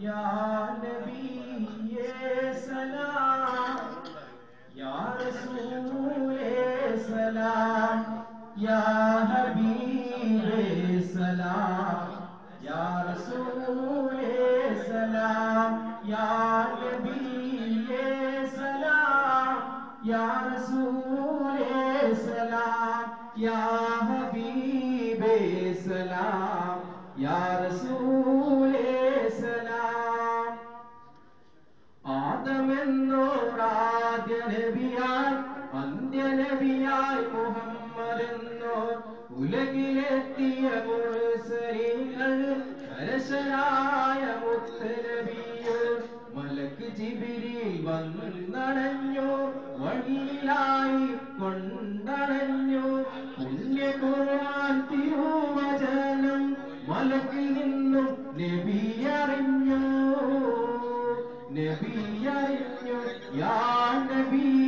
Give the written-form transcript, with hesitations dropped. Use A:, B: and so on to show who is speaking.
A: या नबी सलाम या रसूल सलाम या हबीब सलाम या रसूल सलाम या नबी सलाम या रसूल सलाम या हबीब सलाम या रसूल सलाम ആദമെന്നോരാദ്യ നബിയായി അന്ത്യനബിയായി മുഹമ്മദെന്നോർ ഉലകിലെത്തിയ മുർസലീങ്ങൾ കരശനായ മുത്തനബിയോർ മലക്ക് ജിബ്രീൽ വന്നണഞ്ഞു വഴിയിലായി കൊണ്ടണഞ്ഞു പുണ്യ ഖുർആൻ തിരുവചനം മലക്കിൽ നിന്നും നബി അറിഞ്ഞു നബി അറിഞ്ഞു യാ നബി